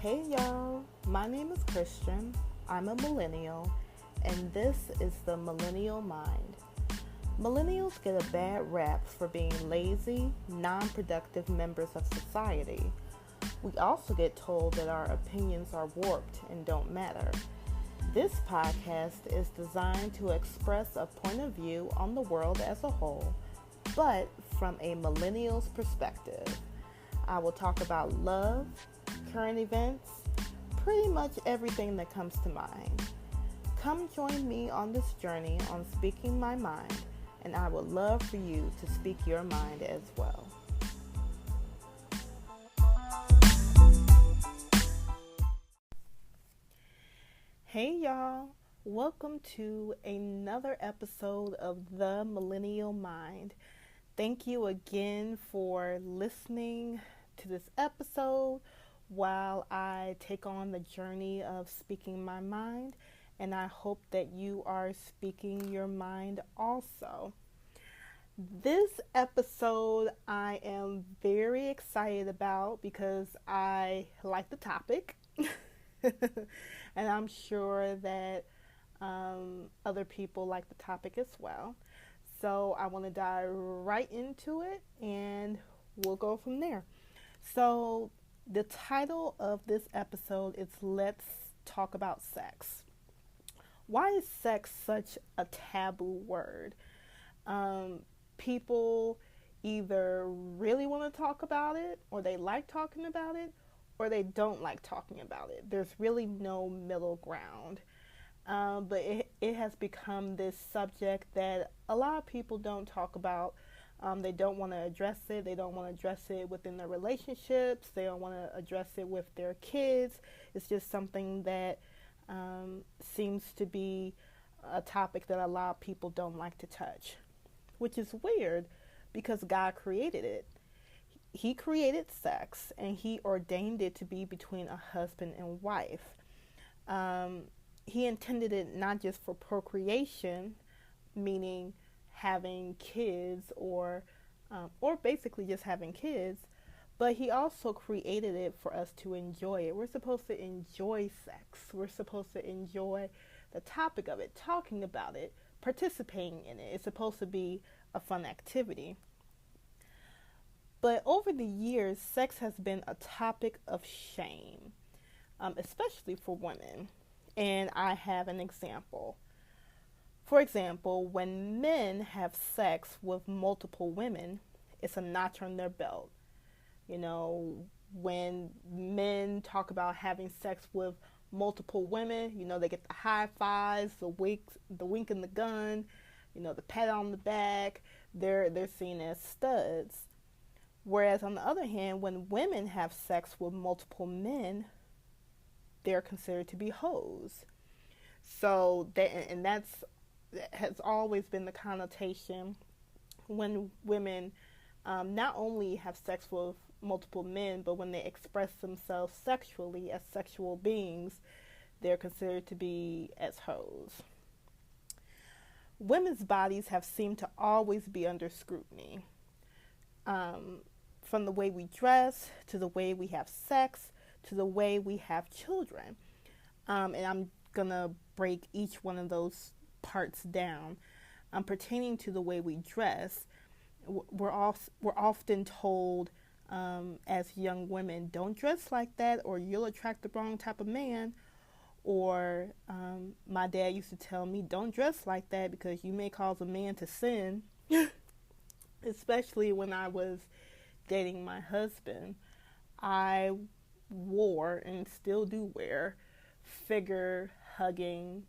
Hey y'all, my name is Christian. I'm a millennial, and this is the Millennial Mind. Millennials get a bad rap for being lazy, non productive members of society. We also get told that our opinions are warped and don't matter. This podcast is designed to express a point of view on the world as a whole, but from a millennial's perspective. I will talk about love, current events, pretty much everything that comes to mind. Come join me on this journey on speaking my mind, and I would love for you to speak your mind as well. Hey y'all, welcome to another episode of The Millennial Mind. Thank you again for listening to this episode while I take on the journey of speaking my mind, and I hope that you are speaking your mind also. This episode I am very excited about because I like the topic, and I'm sure that other people like the topic as well. So I want to dive right into it and we'll go from there. So the title of this episode is Let's Talk About Sex. Why is sex such a taboo word? People either really want to talk about it, or they like talking about it, or they don't like talking about it. There's really no middle ground. But it has become this subject that a lot of people don't talk about. They don't want to address it. They don't want to address it within their relationships. They don't want to address it with their kids. It's just something that seems to be a topic that a lot of people don't like to touch, which is weird because God created it. He created sex and He ordained it to be between a husband and wife. He intended it not just for procreation, meaning having kids or basically just having kids, but He also created it for us to enjoy it. We're supposed to enjoy sex. We're supposed to enjoy the topic of it, talking about it, participating in it. It's supposed to be a fun activity. But over the years, sex has been a topic of shame, especially for women. And I have an example. For example, when men have sex with multiple women, it's a notch on their belt. You know, when men talk about having sex with multiple women, they get the high fives, the wink and the gun, the pat on the back. They're seen as studs. Whereas on the other hand, when women have sex with multiple men, they're considered to be hoes. So that has always been the connotation when women not only have sex with multiple men, but when they express themselves sexually as sexual beings, they're considered to be as hoes. Women's bodies have seemed to always be under scrutiny. From the way we dress, to the way we have sex, to the way we have children. And I'm going to break each one of those parts down. Pertaining to the way we dress, we're often told as young women, don't dress like that or you'll attract the wrong type of man. Or my dad used to tell me, don't dress like that because you may cause a man to sin. Especially when I was dating my husband, I wore and still do wear figure hugging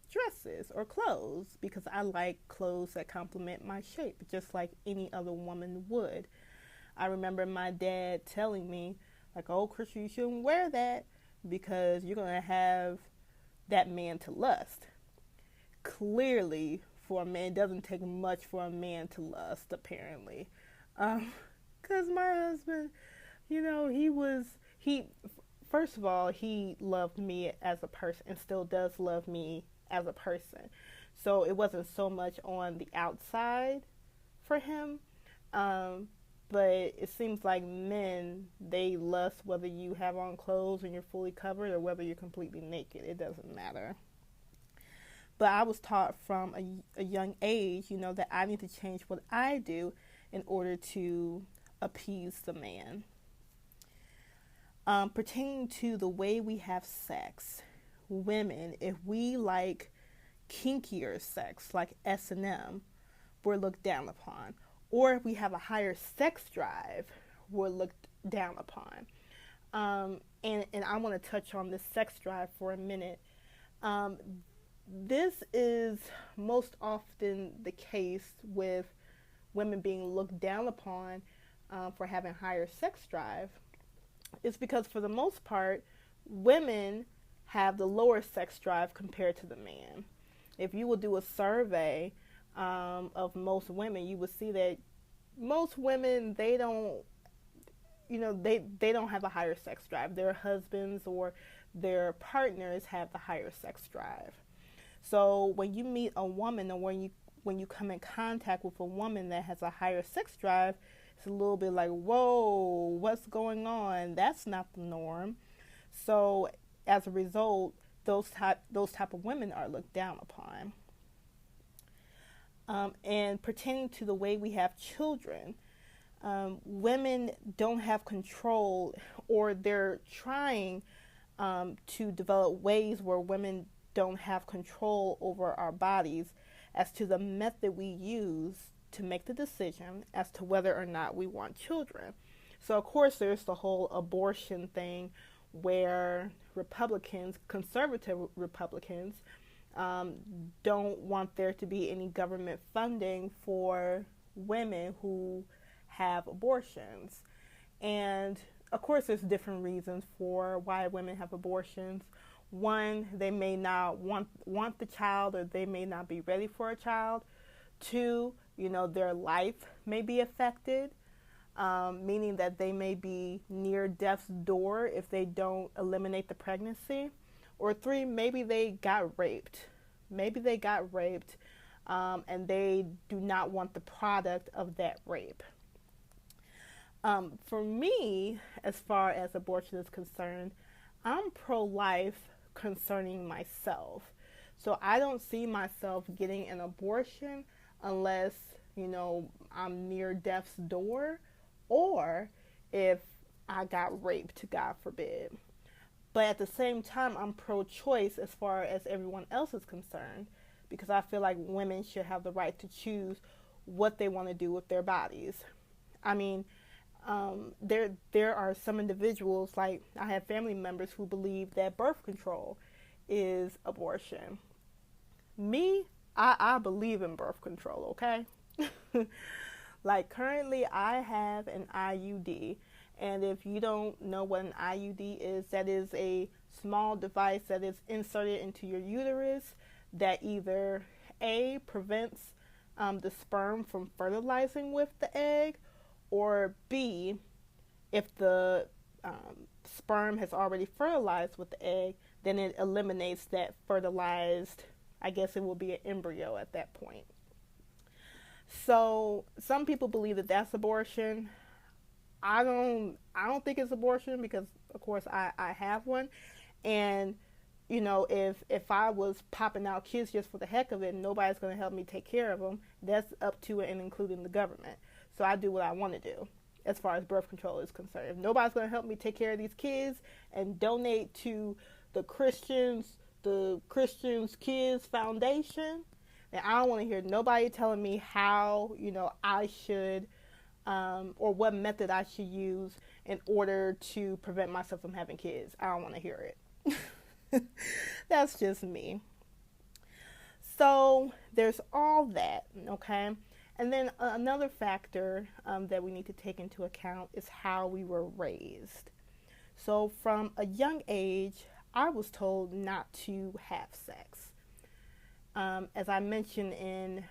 dresses or clothes because I like clothes that complement my shape just like any other woman would. I remember my dad telling me, like, oh, Christian, you shouldn't wear that because you're going to have that man to lust. Clearly, for a man, it doesn't take much for a man to lust, apparently. Because my husband, first of all, he loved me as a person and still does love me as a person. So it wasn't so much on the outside for him. But it seems like men, they lust whether you have on clothes and you're fully covered or whether you're completely naked. It doesn't matter. But I was taught from a young age, that I need to change what I do in order to appease the man. Pertaining to the way we have sex, women, if we like kinkier sex, like S&M, we're looked down upon. Or if we have a higher sex drive, we're looked down upon. And I want to touch on this sex drive for a minute. This is most often the case with women being looked down upon for having higher sex drive. It's because for the most part, women have the lower sex drive compared to the man. If you will do a survey of most women, you will see that most women, they don't have a higher sex drive. Their husbands or their partners have the higher sex drive. So when you meet a woman, or when you come in contact with a woman that has a higher sex drive, it's a little bit like, whoa, what's going on? That's not the norm. So as a result, those type of women are looked down upon. And pertaining to the way we have children, women don't have control, or they're trying to develop ways where women don't have control over our bodies as to the method we use to make the decision as to whether or not we want children. So, of course, there's the whole abortion thing where conservative Republicans, don't want there to be any government funding for women who have abortions. And, of course, there's different reasons for why women have abortions. One, they may not want the child, or they may not be ready for a child. Two, their life may be affected, meaning that they may be near death's door if they don't eliminate the pregnancy. Or three, maybe they got raped. And they do not want the product of that rape. For me, as far as abortion is concerned, I'm pro-life concerning myself. So I don't see myself getting an abortion unless, I'm near death's door, or if I got raped, God forbid. But at the same time, I'm pro-choice as far as everyone else is concerned, because I feel like women should have the right to choose what they want to do with their bodies. I mean, there are some individuals, like I have family members who believe that birth control is abortion. Me, I believe in birth control, okay? Like currently I have an IUD, and if you don't know what an IUD is, that is a small device that is inserted into your uterus that either A, prevents the sperm from fertilizing with the egg, or B, if the sperm has already fertilized with the egg, then it eliminates that fertilized, I guess it will be an embryo at that point. So some people believe that that's abortion. I don't think it's abortion because, of course, I have one. And, if I was popping out kids just for the heck of it and nobody's going to help me take care of them, that's up to and including the government. So I do what I want to do as far as birth control is concerned. If nobody's going to help me take care of these kids and donate to the Christians Kids Foundation, then I don't want to hear nobody telling me how, I should or what method I should use in order to prevent myself from having kids. I don't want to hear it. That's just me. So there's all that, okay? And then another factor that we need to take into account is how we were raised. So from a young age, I was told not to have sex. As I mentioned in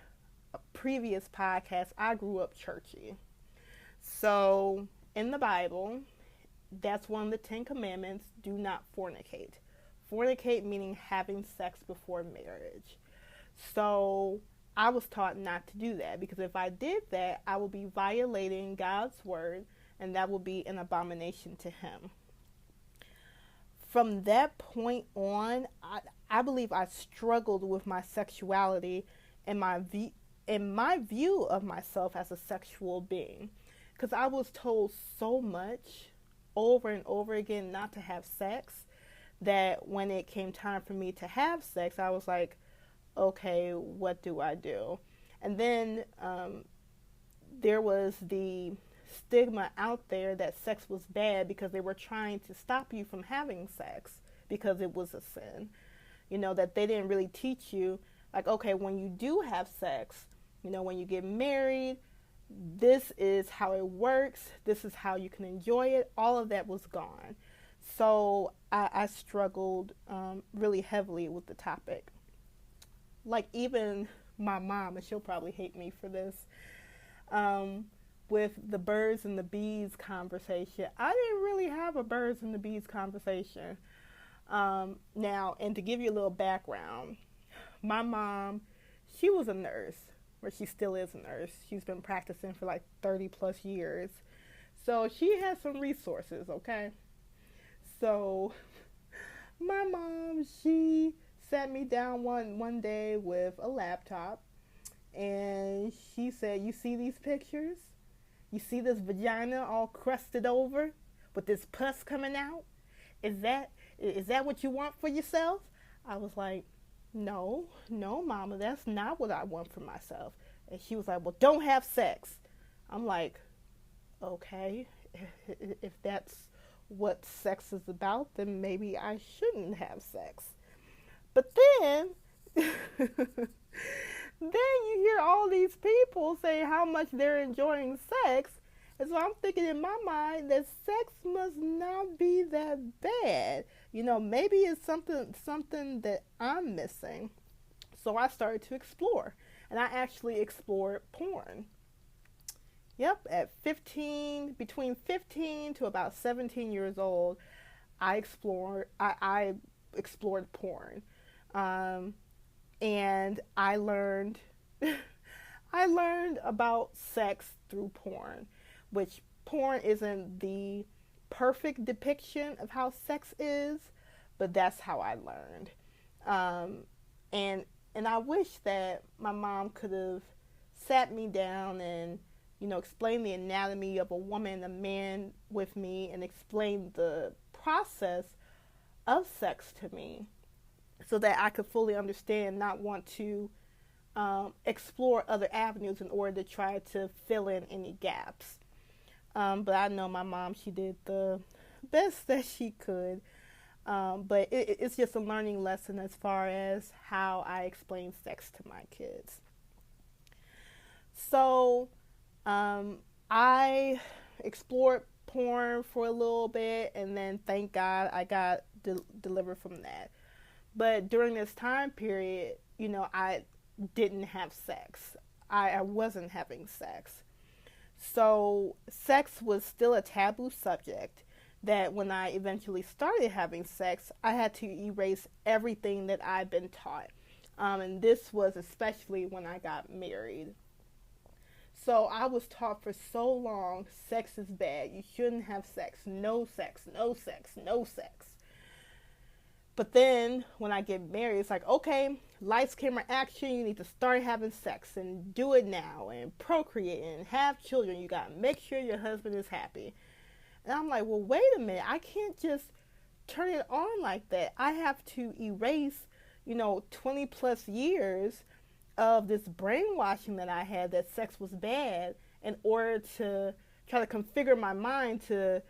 a previous podcast, I grew up churchy. So in the Bible, that's one of the 10 commandments: do not fornicate. Fornicate meaning having sex before marriage. So I was taught not to do that, because if I did that, I would be violating God's word, and that would be an abomination to him. From that point on, I believe I struggled with my sexuality and my view of myself as a sexual being, because I was told so much over and over again not to have sex, that when it came time for me to have sex, I was like, okay, what do I do? And then there was the stigma out there that sex was bad because they were trying to stop you from having sex because it was a sin. You know, that they didn't really teach you, like, okay, when you do have sex, you know, when you get married, this is how it works, this is how you can enjoy it. All of that was gone. So I struggled really heavily with the topic. Like, even my mom, and she'll probably hate me for this, with the birds and the bees conversation, I didn't really have a birds and the bees conversation. Now, and to give you a little background, my mom, she was a nurse, or she still is a nurse. She's been practicing for like 30 plus years. So she has some resources, okay? So my mom, she sat me down one day with a laptop, and she said, you see these pictures? You see this vagina all crusted over with this pus coming out? Is that what you want for yourself? I was like, no, mama, that's not what I want for myself. And she was like, well, don't have sex. I'm like, okay, if that's what sex is about, then maybe I shouldn't have sex. But then, then you hear all these people say how much they're enjoying sex. And so I'm thinking in my mind that sex must not be that bad. You know, maybe it's something that I'm missing. So I started to explore. And I actually explored porn. Yep, at 15, between 15 to about 17 years old, I explored porn. And I learned about sex through porn, which porn isn't the perfect depiction of how sex is, but that's how I learned. And I wish that my mom could have sat me down and, you know, explained the anatomy of a woman, a man with me, and explained the process of sex to me, so that I could fully understand, not want to explore other avenues in order to try to fill in any gaps. But I know my mom, she did the best that she could. But it's just a learning lesson as far as how I explain sex to my kids. So I explored porn for a little bit, and then thank God I got delivered from that. But during this time period, you know, I didn't have sex. I wasn't having sex. So sex was still a taboo subject, that when I eventually started having sex, I had to erase everything that I'd been taught. And this was especially when I got married. So I was taught for so long, sex is bad. You shouldn't have sex. No sex, no sex, no sex. But then when I get married, it's like, okay, lights, camera, action, you need to start having sex and do it now and procreate and have children. You got to make sure your husband is happy. And I'm like, well, wait a minute. I can't just turn it on like that. I have to erase, 20 plus years of this brainwashing that I had that sex was bad, in order to try to configure my mind to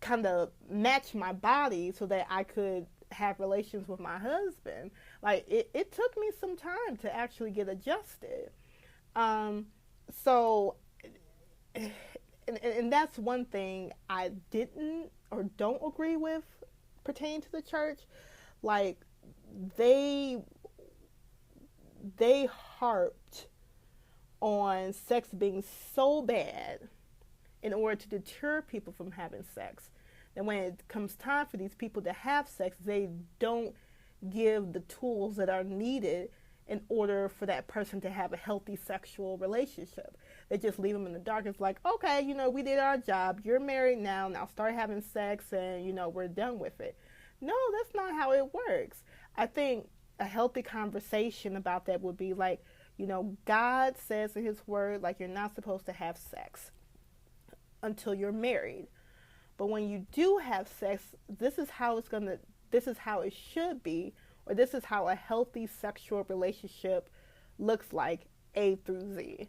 kind of match my body so that I could have relations with my husband. Like, it took me some time to actually get adjusted. So, and that's one thing I didn't or don't agree with pertaining to the church. Like, they harped on sex being so bad in order to deter people from having sex. And when it comes time for these people to have sex, they don't give the tools that are needed in order for that person to have a healthy sexual relationship. They just leave them in the dark. It's like, okay, we did our job. You're married now. Now start having sex and, we're done with it. No, that's not how it works. I think a healthy conversation about that would be like, God says in his word, like, you're not supposed to have sex until you're married. But when you do have sex, this is how it should be, or this is how a healthy sexual relationship looks like, A through Z.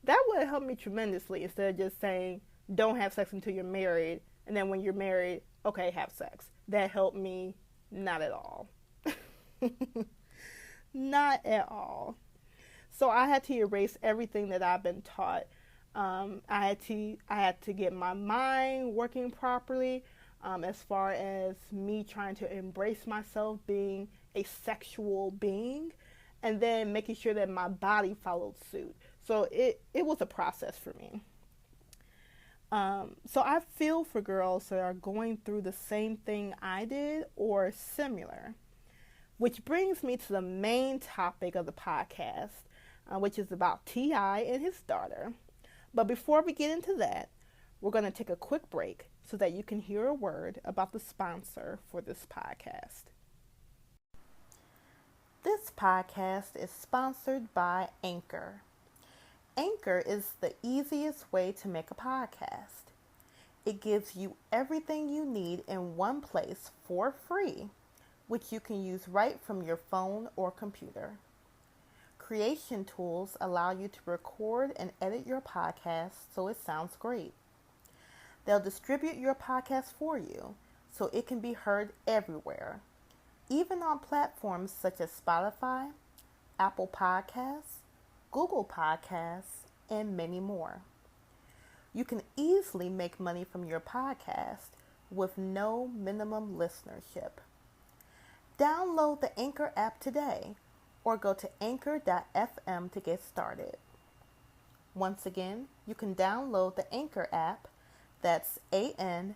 That would help me tremendously, instead of just saying, don't have sex until you're married, and then when you're married, okay, have sex. That helped me not at all. Not at all. So I had to erase everything that I've been taught. I had to get my mind working properly, as far as me trying to embrace myself being a sexual being, and then making sure that my body followed suit. So it was a process for me. So I feel for girls that are going through the same thing I did or similar, which brings me to the main topic of the podcast, which is about T.I. and his daughter. But before we get into that, we're going to take a quick break so that you can hear a word about the sponsor for this podcast. This podcast is sponsored by Anchor. Anchor is the easiest way to make a podcast. It gives you everything you need in one place for free, which you can use right from your phone or computer. Creation tools allow you to record and edit your podcast so it sounds great. They'll distribute your podcast for you so it can be heard everywhere, even on platforms such as Spotify, Apple Podcasts, Google Podcasts, and many more. You can easily make money from your podcast with no minimum listenership. Download the Anchor app today or go to anchor.fm to get started. Once again, you can download the Anchor app, that's ANCHOR,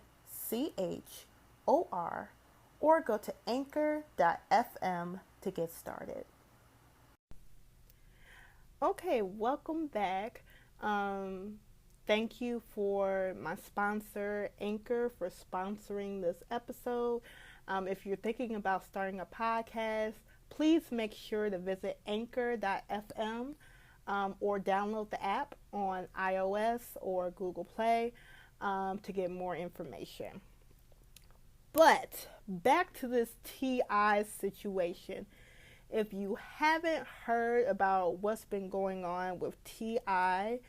or go to anchor.fm to get started. Okay, welcome back. Thank you for my sponsor, Anchor, for sponsoring this episode. If you're thinking about starting a podcast, please make sure to visit anchor.fm or download the app on iOS or Google Play to get more information. But back to this T.I. situation. If you haven't heard about what's been going on with T.I.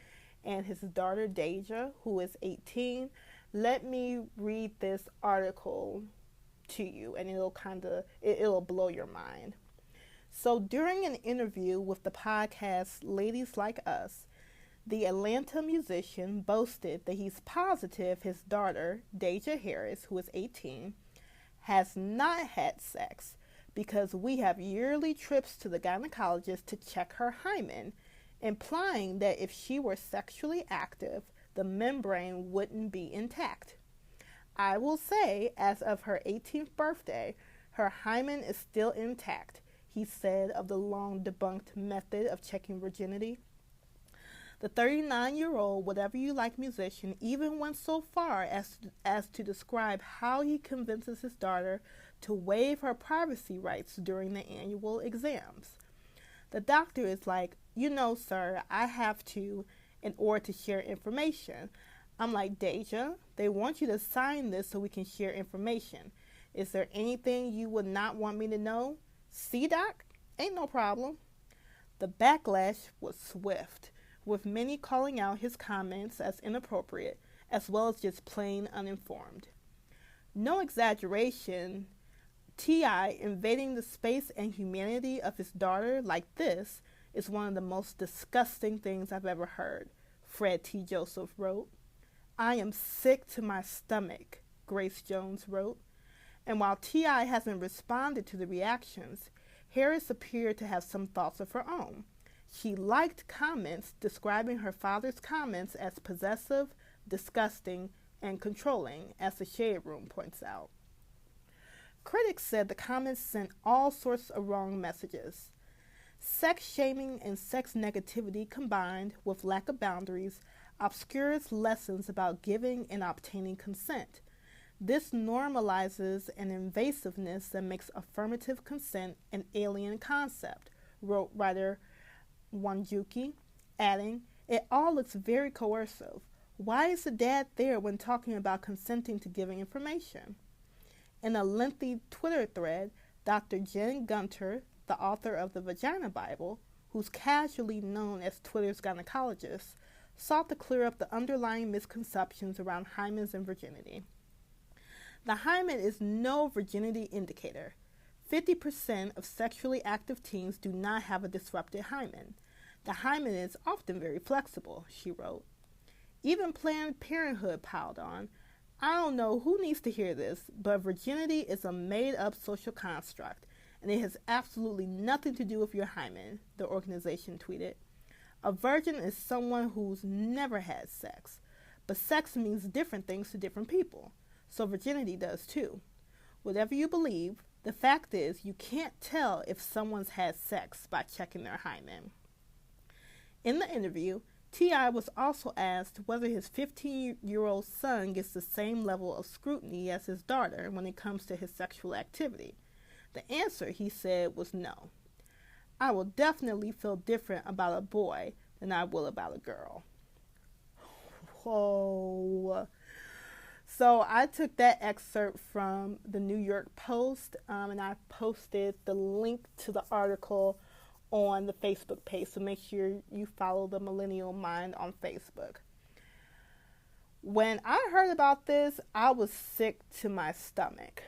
and his daughter Deja, who is 18, let me read this article to you, and it'll blow your mind. So during an interview with the podcast Ladies Like Us, the Atlanta musician boasted that he's positive his daughter, Deja Harris, who is 18, has not had sex because we have yearly trips to the gynecologist to check her hymen, implying that if she were sexually active, the membrane wouldn't be intact. I will say, as of her 18th birthday, her hymen is still intact, he said of the long-debunked method of checking virginity. The 39-year-old whatever-you-like musician even went so far as to describe how he convinces his daughter to waive her privacy rights during the annual exams. The doctor is like, sir, I have to in order to share information. I'm like, Deja, they want you to sign this so we can share information. Is there anything you would not want me to know? See, Doc? Ain't no problem. The backlash was swift, with many calling out his comments as inappropriate, as well as just plain uninformed. No exaggeration, T.I. invading the space and humanity of his daughter like this is one of the most disgusting things I've ever heard, Fred T. Joseph wrote. I am sick to my stomach, Grace Jones wrote. And while T.I. hasn't responded to the reactions, Harris appeared to have some thoughts of her own. She liked comments describing her father's comments as possessive, disgusting, and controlling, as the Shade Room points out. Critics said the comments sent all sorts of wrong messages. Sex shaming and sex negativity combined with lack of boundaries obscures lessons about giving and obtaining consent. This normalizes an invasiveness that makes affirmative consent an alien concept, wrote writer Wanjuki, adding, "It all looks very coercive. Why is the dad there when talking about consenting to giving information?" In a lengthy Twitter thread, Dr. Jen Gunter, the author of the Vagina Bible, who's casually known as Twitter's gynecologist, sought to clear up the underlying misconceptions around hymens and virginity. The hymen is no virginity indicator. 50% of sexually active teens do not have a disrupted hymen. The hymen is often very flexible, she wrote. Even Planned Parenthood piled on, "I don't know who needs to hear this, but virginity is a made-up social construct, and it has absolutely nothing to do with your hymen," the organization tweeted. "A virgin is someone who's never had sex, but sex means different things to different people, so virginity does too. Whatever you believe, the fact is you can't tell if someone's had sex by checking their hymen." In the interview, T.I. was also asked whether his 15-year-old son gets the same level of scrutiny as his daughter when it comes to his sexual activity. The answer, he said, was no. "I will definitely feel different about a boy than I will about a girl." Whoa. So I took that excerpt from the New York Post, and I posted the link to the article on the Facebook page, so make sure you follow the Millennial Mind on Facebook. When I heard about this, I was sick to my stomach.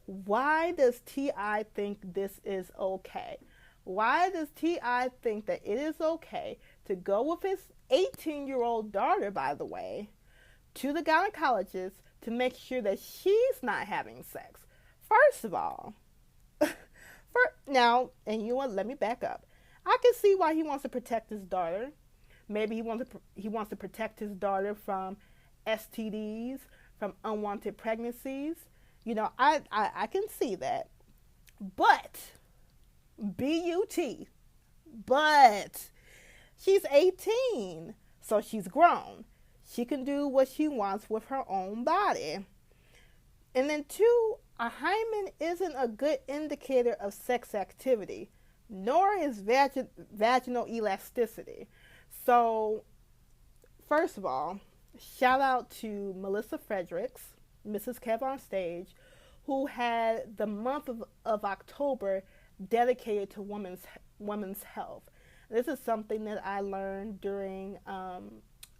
Why does T.I. think this is okay? Why does T.I. think that it is okay to go with his 18-year-old daughter, by the way, to the gynecologist to make sure that she's not having sex? First of all, now, and you know what, let me back up. I can see why he wants to protect his daughter. Maybe he wants to protect his daughter from STDs, from unwanted pregnancies. You know, I can see that. But, B-U-T, but she's 18, so she's grown. She can do what she wants with her own body. And then two, a hymen isn't a good indicator of sex activity, nor is vaginal elasticity. So, first of all, shout out to Melissa Fredericks, Mrs. Kev on Stage, who had the month of October dedicated to women's health. This is something that I learned during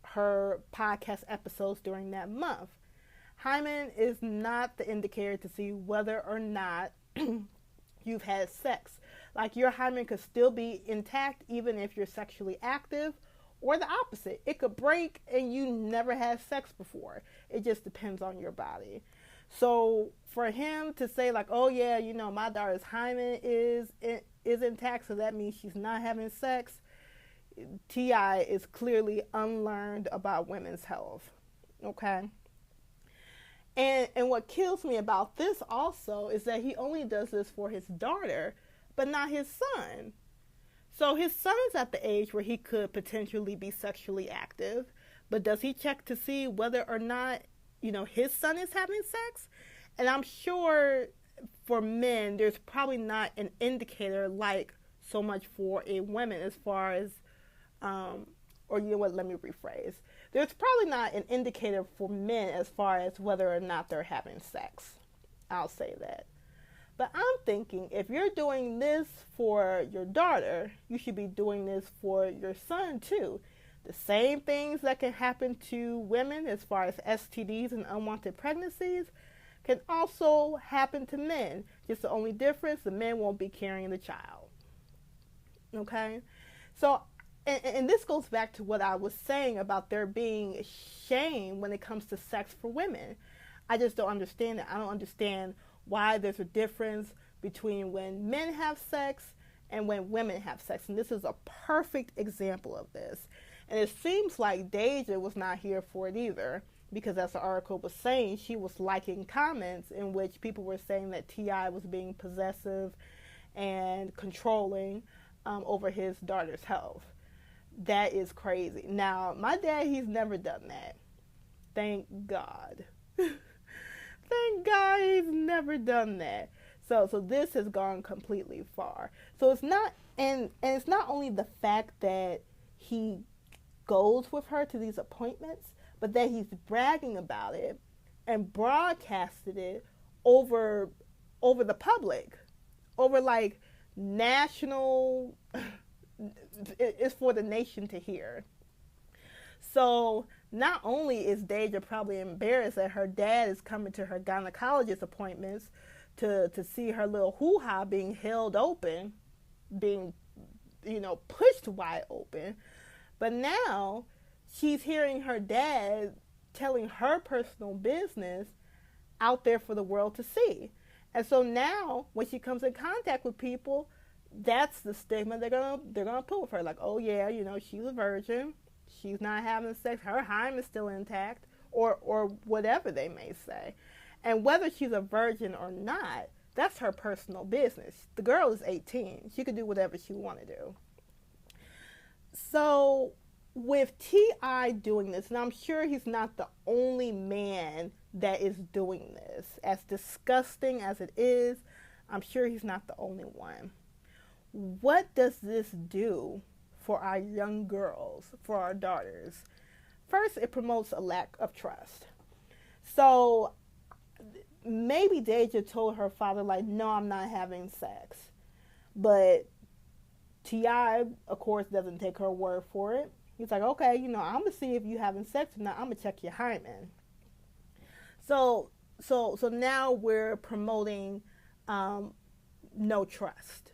her podcast episodes during that month. Hymen is not the indicator to see whether or not you've had sex. Like, your hymen could still be intact even if you're sexually active, or the opposite. It could break and you never had sex before. It just depends on your body. So for him to say like, "Oh yeah, you know, my daughter's hymen is intact, so that means she's not having sex," T.I. is clearly unlearned about women's health. Okay? And what kills me about this also is that he only does this for his daughter, but not his son. So his son is at the age where he could potentially be sexually active, but does he check to see whether or not, you know, his son is having sex? And I'm sure for men, there's probably not an indicator like so much for a woman as far as, or you know what, let me rephrase. There's probably not an indicator for men as far as whether or not they're having sex. I'll say that. But I'm thinking, if you're doing this for your daughter, you should be doing this for your son too. The same things that can happen to women as far as STDs and unwanted pregnancies can also happen to men. Just the only difference, the men won't be carrying the child. Okay? So, and this goes back to what I was saying about there being shame when it comes to sex for women. I just don't understand it. I don't understand why there's a difference between when men have sex and when women have sex. And this is a perfect example of this. And it seems like Deja was not here for it either, because as the article was saying, she was liking comments in which people were saying that T.I. was being possessive and controlling over his daughter's health. That is crazy. Now, my dad, he's never done that. Thank God. Thank God he's never done that. So this has gone completely far. So it's not, and it's not only the fact that he goes with her to these appointments, but that he's bragging about it and broadcasted it over the public, over like national. It's for the nation to hear. So not only is Deja probably embarrassed that her dad is coming to her gynecologist appointments to see her little hoo-ha being held open, being, pushed wide open, but now she's hearing her dad telling her personal business out there for the world to see. And so now when she comes in contact with people, that's the stigma they're gonna put with her. Like, oh yeah, she's a virgin. She's not having sex. Her hymen is still intact, or whatever they may say. And whether she's a virgin or not, that's her personal business. The girl is 18. She could do whatever she want to do. So with T.I. doing this, and I'm sure he's not the only man that is doing this, as disgusting as it is, I'm sure he's not the only one. What does this do for our young girls, for our daughters? First, it promotes a lack of trust. So maybe Deja told her father, like, no, I'm not having sex. But T.I., of course, doesn't take her word for it. He's like, okay, I'm going to see if you're having sex or not. I'm going to check your hymen. So now we're promoting no trust.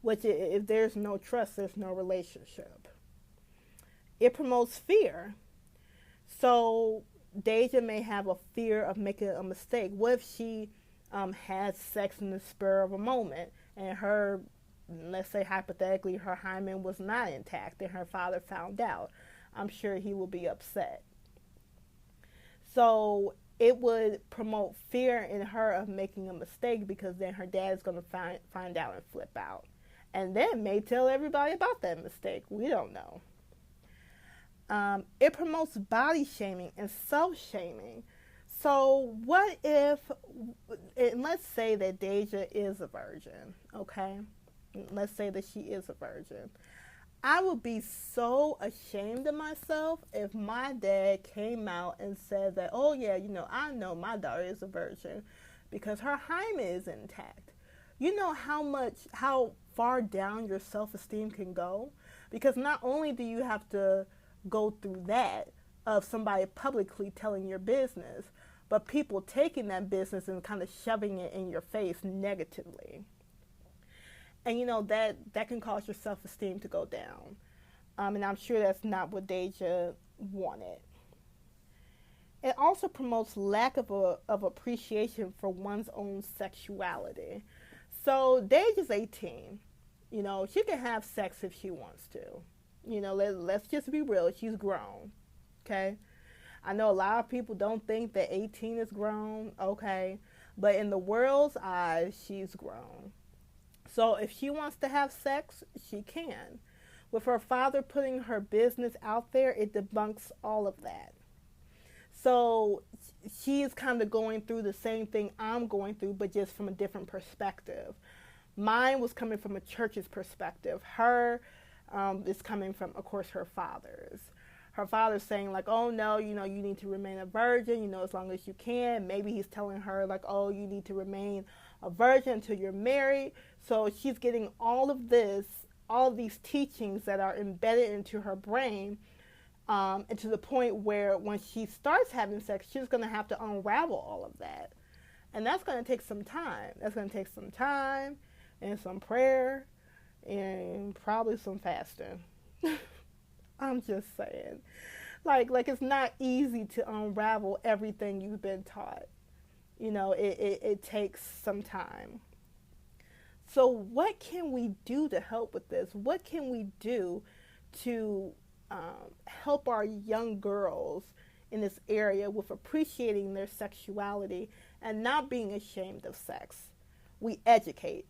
Which, if there's no trust, there's no relationship. It promotes fear. So Deja may have a fear of making a mistake. What if she had sex in the spur of a moment and her, let's say hypothetically, her hymen was not intact and her father found out? I'm sure he will be upset. So it would promote fear in her of making a mistake, because then her dad is going to find out and flip out. And then may tell everybody about that mistake. We don't know. It promotes body shaming and self-shaming. So what if, and let's say that Deja is a virgin, okay? Let's say that she is a virgin. I would be so ashamed of myself if my dad came out and said that, oh yeah, I know my daughter is a virgin because her hymen is intact. You know how far down your self-esteem can go? Because not only do you have to go through that of somebody publicly telling your business, but people taking that business and kind of shoving it in your face negatively. And that can cause your self-esteem to go down. And I'm sure that's not what Deja wanted. It also promotes lack of appreciation for one's own sexuality. So Deja's 18. She can have sex if she wants to. Let's just be real. She's grown. Okay? I know a lot of people don't think that 18 is grown. Okay? But in the world's eyes, she's grown. So if she wants to have sex, she can. With her father putting her business out there, it debunks all of that. So she is kind of going through the same thing I'm going through, but just from a different perspective. Mine was coming from a church's perspective. Her is coming from, of course, her father's. Her father's saying, like, oh, no, you need to remain a virgin, as long as you can. Maybe he's telling her, like, oh, you need to remain a virgin until you're married. So she's getting all of these teachings that are embedded into her brain, and to the point where when she starts having sex, she's going to have to unravel all of that. And that's going to take some time. That's going to take some time and some prayer and probably some fasting. I'm just saying. Like it's not easy to unravel everything you've been taught. It takes some time. So what can we do to help with this? What can we do to help our young girls in this area with appreciating their sexuality and not being ashamed of sex? We educate.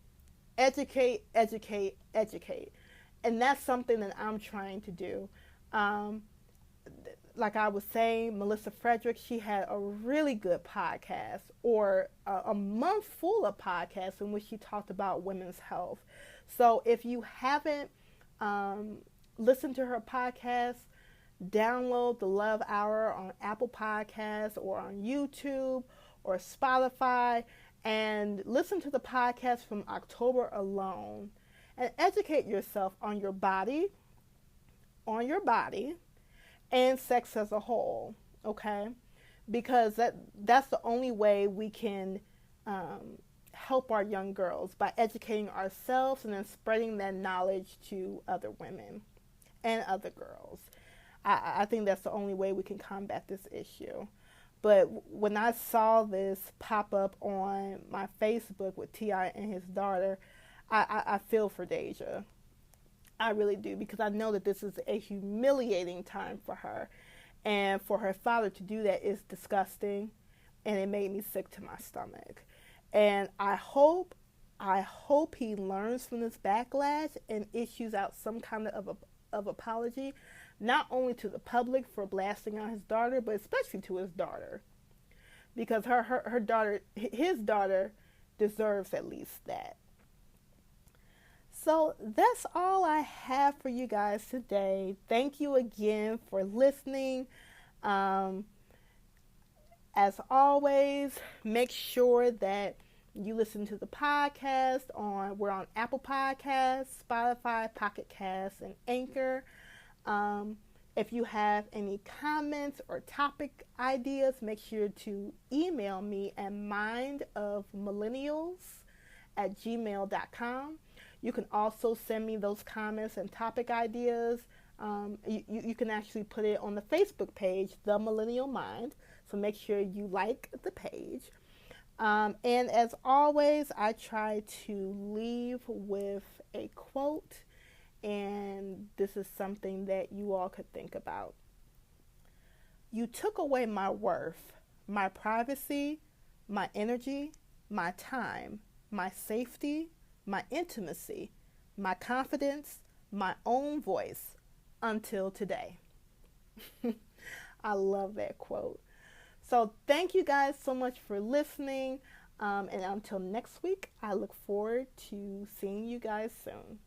educate, educate, educate. And that's something that I'm trying to do. Um, like I was saying, Melissa Frederick, she had a really good podcast, or a month full of podcasts in which she talked about women's health. So if you haven't listened to her podcast, download the Love Hour on Apple Podcasts or on YouTube or Spotify, and listen to the podcast from October alone, and educate yourself on your body, and sex as a whole, okay? Because that's the only way we can help our young girls, by educating ourselves and then spreading that knowledge to other women and other girls. I think that's the only way we can combat this issue. But when I saw this pop up on my Facebook with T.I. and his daughter, I feel for Deja. I really do, because I know that this is a humiliating time for her. And for her father to do that is disgusting, and it made me sick to my stomach. And I hope he learns from this backlash and issues out some kind of apology, not only to the public for blasting out his daughter, but especially to his daughter, because his daughter deserves at least that. So that's all I have for you guys today. Thank you again for listening. As always, make sure that you listen to the podcast we're on Apple Podcasts, Spotify, Pocket Casts, and Anchor. If you have any comments or topic ideas, make sure to email me at mindofmillennials@gmail.com. You can also send me those comments and topic ideas. You can actually put it on the Facebook page, The Millennial Mind. So make sure you like the page. And as always, I try to leave with a quote. And this is something that you all could think about. You took away my worth, my privacy, my energy, my time, my safety, my intimacy, my confidence, my own voice, until today. I love that quote. So thank you guys so much for listening. And until next week, I look forward to seeing you guys soon.